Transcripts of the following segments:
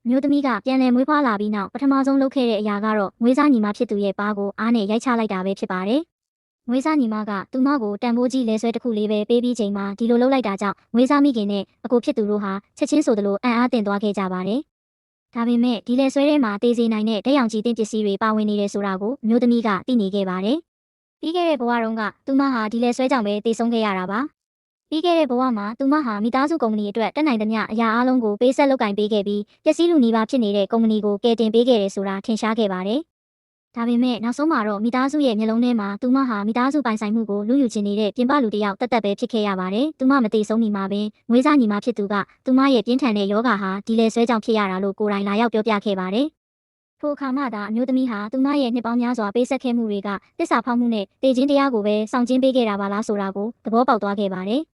မျိုးသမီးကပြန်လည်မွေးဖွားလာပြီးနောက်ပထမဆုံးလုပ်ခဲ့တဲ့အရာကတော့မွေးစားညီမဖြစ်သူရဲ့ပါးကိုအားနဲ့ရိုက်ချလိုက်တာပဲဖြစ်ပါတယ်။မွေးစားညီမကသူမကိုတန်ဖိုးကြီးလဲဆွဲတစ်ခုလေးပဲပေးပြီးချိန်မှာဒီလိုလုပ်လိုက်တာကြောင့်မွေးစားမိခင်နဲ့အကိုဖြစ်သူတို့ဟာချက်ချင်းဆိုသလိုအံ့အားသင့်သွားခဲ့ကြပါတယ်။ဒါပေမဲ့ဒီလဲဆွဲထဲမှာတေးစေနိုင်တဲ့ဓာတ်ရောင်ခြည်တင်ပစ္စည်းတွေပါဝင်နေတယ်ဆိုတာကိုအမျိုးသမီးကသိနေခဲ့ပါတယ်။ပြီးခဲ့တဲ့ဘဝတုန်းကသူမဟာဒီလဲဆွဲကြောင့်ပဲတေဆုံးခဲ့ရတာပါ။ပြီးခဲ့တဲ့ဘဝမှာသူမဟာမိသားစုကုမ္ပဏီအတွက်တက်နိုင်သမျှအရာအလုံးကိုပေးဆက်လုပ်ကင်ပေးခဲ့ပြီးပျက်စီးလူနီးပါးဖြစ်နေတဲ့ကုမ္ပဏီကိုကယ်တင်ပေးခဲ့တယ်ဆိုတာထင်ရှားခဲ့ပါတယ်။ဒါပေမဲ့နောက်ဆုံးမှာတော့မိသားစုရဲ့မျက်လုံးထဲမှာသူမဟာမိသားစုပိုင်ဆိုင်မှုကိုလူယူချင်နေတဲ့ပြင်ပလူတစ်ယောက်တသက်ပဲဖြစ်ခဲ့ရပါတယ်။သူမမသိဆုံးမီမှာပင်ငွေစားညီမဖြစ်သူကသူမရဲ့ပြင်းထန်တဲ့ယောဂါဟာဒီလဲဆွဲကြောင့်ဖြစ်ရတာလို့ကိုယ်တိုင်လာရောက်ပြောပြခဲ့ပါတယ်။ထိုအခါမှသာအမျိုးသမီးဟာသူမရဲ့နှစ်ပေါင်းများစွာပေးဆက်ခဲ့မှုတွေကတစ္ဆာဖောက်မှုနဲ့တေခြင်းတရားကိုပဲဆောင်ကျဉ်ပေးခဲ့တာပါလားဆိုတာကိုသဘောပေါက်သွားခဲ့ပါတယ်။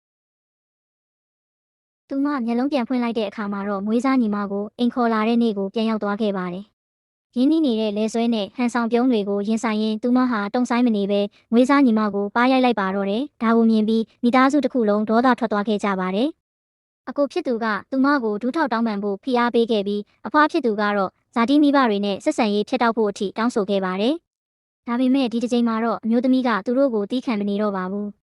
သူမမျက်လုံးပြန်ဖွင့်လိုက်တဲ့အခါမှာတော့မွေးစားညီမကိုအိမ်ခေါ်လာတဲ့နေ့ကိုပြန်ရောက်သွားခဲ့ပါတယ်။ရင်းနှီးနေတဲ့လဲဆွဲနဲ့ဟန်ဆောင်ပြုံးတွေကိုရင်ဆိုင်ရင်းသူမဟာတုံဆိုင်မနေပဲမွေးစားညီမကိုပါးရိုက်လိုက်ပါတော့တယ်။ဒါကိုမြင်ပြီးမိသားစုတစ်ခုလုံးဒေါသထွက်သွားခဲ့ကြပါတယ်။အကိုဖြစ်သူကသူမကိုဒူးထောက်တောင်းပန်ဖို့ဖိအားပေးခဲ့ပြီးအဖွားဖြစ်သူကတော့ဇာတိမိဘတွေနဲ့ဆက်ဆံရေးဖျက်တောက်ဖို့အထိတောင်းဆိုခဲ့ပါတယ်။ဒါပေမဲ့ဒီတစ်ချိန်မှာတော့အမျိုးသမီးကသူတို့ကိုတီးခံမနေတော့ပါဘူး။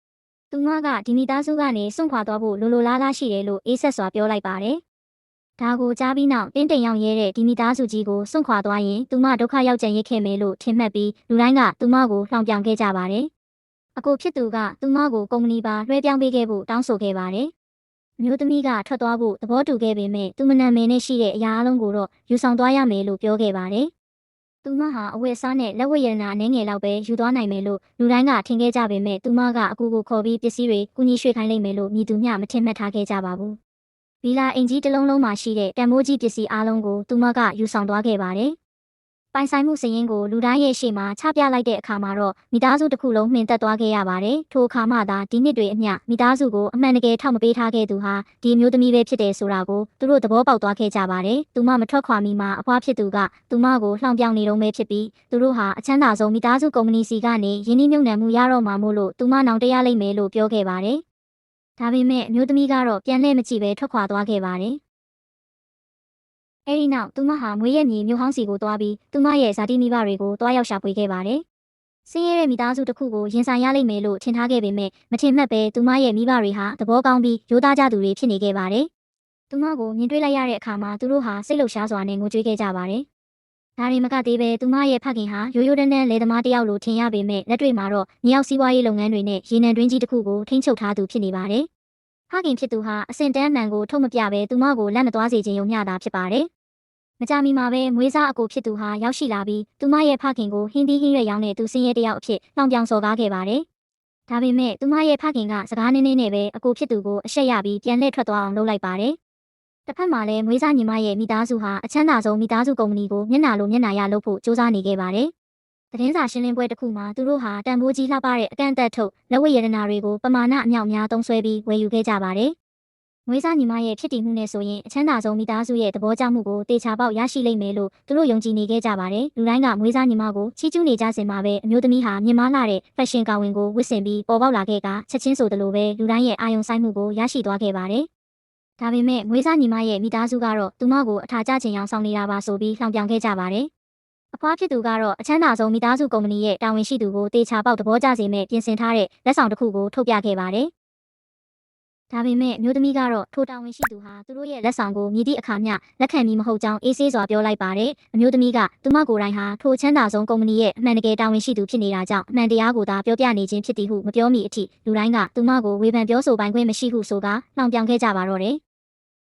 သူမကဒီမိသားစုကနေစွန့်ခွာသွားဖို့လိုလားလားရှိတယ်လို့အေးဆက်စွာပြောလိုက်ပါတယ်။ဒါကိုကြားပြီးနောက်တင်းတိမ်ရောက်ရဲတဲ့ဒီမိသားစုကြီးကိုစွန့်ခွာသွားရင်သူမဒုက္ခရောက်ကြရခဲ့မယ်လို့ထင်မှတ်ပြီးလူတိုင်းကသူမကိုလှောင်ပြောင်ခဲ့ကြပါတယ်။အကိုဖြစ်သူကသူမကိုကုမ္ပဏီပါလွှဲပြောင်းပေးခဲ့ဖို့တောင်းဆိုခဲ့ပါတယ်။မျိုးသမီးကထွက်သွားဖို့သဘောတူခဲ့ပေမဲ့သူမနာမည်နဲ့ရှိတဲ့အရာအလုံးကိုတော့ယူဆောင်သွားရမယ်လို့ပြောခဲ့ပါတယ်။သူမဟာအဝတ်အစားနဲ့လက်ဝတ်ရတနာအနေငယ်လောက်ပဲယူသွားနိုင်မယ်လို့လူတိုင်းကထင်ခဲ့ကြပေမဲ့သူမကအကူကိုခေါ်ပြီးပစ္စည်းတွေကူညီရွှေ့ခိုင်းလိုက်မယ်လို့မြည်သူမျှမထင်မှတ်ထားခဲ့ကြပါဘူး။ဗီလာအင်ကြီးတစ်လုံးလုံးမှာရှိတဲ့တန်မိုးကြီးပစ္စည်းအလုံးကိုသူမကယူဆောင်သွားခဲ့ပါတယ်။ပိုင်ဆိုင်မှုစည်ရင်းကိုလူတိုင်းရဲ့ရှေ့မှာချပြလိုက်တဲ့အခါမှာတော့မိသားစုတစ်ခုလုံးမှင်သက်သွားခဲ့ရပါတယ်။ထိုအခါမှသာဒီနှစ်တွေအမျှမိသားစုကိုအမှန်တကယ်ထောက်မပေးထားခဲ့သူဟာဒီမျိုးသမီးပဲဖြစ်တယ်ဆိုတာကိုသူတို့သဘောပေါက်သွားခဲ့ကြပါတယ်။သူမမထွက်ခွာမီမှာအဖွားဖြစ်သူကသူမကိုလှောင်ပြောင်နေတော့မဲဖြစ်ပြီးသူတို့ဟာအချမ်းသာဆုံးမိသားစုကုမ္ပဏီစီကနေယင်းနှိမ့်မြုပ်နှံမှုရတော့မှာမို့လို့သူမနောင်တရလိမ့်မယ်လို့ပြောခဲ့ပါတယ်။ဒါပေမဲ့အမျိုးသမီးကတော့ပြန်လှည့်မကြည့်ပဲထွက်ခွာသွားခဲ့ပါတယ်။အဲဒီနောက်သူမဟာမွေးရမြေမြို့ဟောင်းစီကိုသွားပြီးသူမရဲ့ဇာတိမိဘတွေကိုတွားရောက်ရှာဖွေခဲ့ပါတယ်။ဆင်းရဲတဲ့မိသားစုတစ်ခုကိုရင်ဆိုင်ရလိမ့်မယ်လို့ထင်ထားခဲ့ပေမဲ့မထင်မှတ်ပဲသူမရဲ့မိဘတွေဟာသဘောကောင်းပြီးရိုးသားကြသူတွေဖြစ်နေခဲ့ပါတယ်။သူမကိုမြင်တွေ့လိုက်ရတဲ့အခါမှာသူတို့ဟာစိတ်လှုပ်ရှားစွာနဲ့ငိုကြွေးခဲ့ကြပါတယ်။ဒါတွေမကသေးပဲသူမရဲ့ဖခင်ဟာရိုးရိုးတန်းတန်းလယ်သမားတစ်ယောက်လိုထင်ရပေမဲ့လက်တွေ့မှာတော့မြေအောက်စီးပွားရေးလုပ်ငန်းတွေနဲ့ရေနံတွင်းကြီးတစ်ခုကိုထိန်းချုပ်ထားသူဖြစ်နေပါတယ်။ဖခင်ဖြစ်သူဟာအစင်တန်းမှန်ကိုထုတ်မပြပဲသူမကိုလက်မသွားစေခြင်းယုံမျှတာဖြစ်ပါတယ်။မကြမီမှာပဲမွေးစားအကိုဖြစ်သူဟာရောက်ရှိလာပြီးသူမရဲ့ဖခင်ကိုဟင်းသီးဟင်းရွက်ရောင်းတဲ့သူစင်းရဲတယောက်အဖြစ်လောင်ပြောင်စော်ကားခဲ့ပါတယ်။ဒါပေမဲ့သူမရဲ့ဖခင်ကစကားနည်းနည်းနဲ့ပဲအကိုဖြစ်သူကိုအရှက်ရပြီးပြန်လှည့်ထွက်သွားအောင်လုပ်လိုက်ပါတယ်။တစ်ဖက်မှာလည်းမွေးစားညီမရဲ့မိသားစုဟာအချမ်းသာဆုံးမိသားစုကုမ္ပဏီကိုမျက်နှာလိုမျက်နှာရလုပ်ဖို့စူးစမ်းနေခဲ့ပါတယ်။သတင်းစာရှင်းလင်းပွဲတစ်ခုမှာသူတို့ဟာတန်ဖိုးကြီးလှပတဲ့အကန့်အသတ်ထုတ်လက်ဝတ်ရတနာတွေကိုပမာဏအမြောက်များသုံးစွဲပြီးဝယ်ယူခဲ့ကြပါတယ်။မွေးစားညီမရဲ့ဖြစ်တည်မှုနဲ့ဆိုရင်အချမ်းသာဆုံးမိသားစုရဲ့သဘောကျမှုကိုတေချာပေါက်ရရှိလိမ့်မယ်လို့သူတို့ယုံကြည်နေခဲ့ကြပါတယ်။လူတိုင်းကမွေးစားညီမကိုချီးကျူးနေကြစင်မှာပဲအမျိုးသမီးဟာမြင်မာလာတဲ့ဖက်ရှင်ကာဝင်ကိုဝတ်ဆင်ပြီးပေါ်ပေါက်လာခဲ့ကချက်ချင်းဆိုသလိုပဲလူတိုင်းရဲ့အာရုံစိုက်မှုကိုရရှိသွားခဲ့ပါတယ်။ဒါပေမဲ့မွေးစားညီမရဲ့မိသားစုကတော့သူမကိုအထာကျချင်အောင်ဆောင်နေတာပါဆိုပြီးလှောင်ပြောင်ခဲ့ကြပါတယ်။အဖွားဖြစ်သူကတော့အချမ်းသာဆုံးမိသားစုကုမ္ပဏီရဲ့တာဝန်ရှိသူကိုတေချာပေါက်သဘောကျစေမဲ့ပြင်ဆင်ထားတဲ့လက်ဆောင်တစ်ခုကိုထုတ်ပြခဲ့ပါတယ်။ဒါပေမဲ့မျိုးသမီးကတော့ထိုတာဝန်ရှိသူဟာသူတို့ရဲ့လက်ဆောင်ကိုမြည်သည့်အခါမျှလက်ခံပြီးမဟုတ်ကြောင်းအေးဆေးစွာပြောလိုက်ပါတယ်။အမျိုးသမီးကသူမကိုယ်တိုင်ဟာထိုချမ်းသာဆုံးကုမ္ပဏီရဲ့အမှန်တကယ်တာဝန်ရှိသူဖြစ်နေတာကြောင့်အမှန်တရားကိုသာပြောပြနေခြင်းဖြစ်သည်ဟုမပြောမီအထိလူတိုင်းကသူမကိုဝေဖန်ပြောဆိုပိုင်ခွင့်မရှိဟုဆိုကာလှောင်ပြောင်ခဲ့ကြပါတော့တယ်။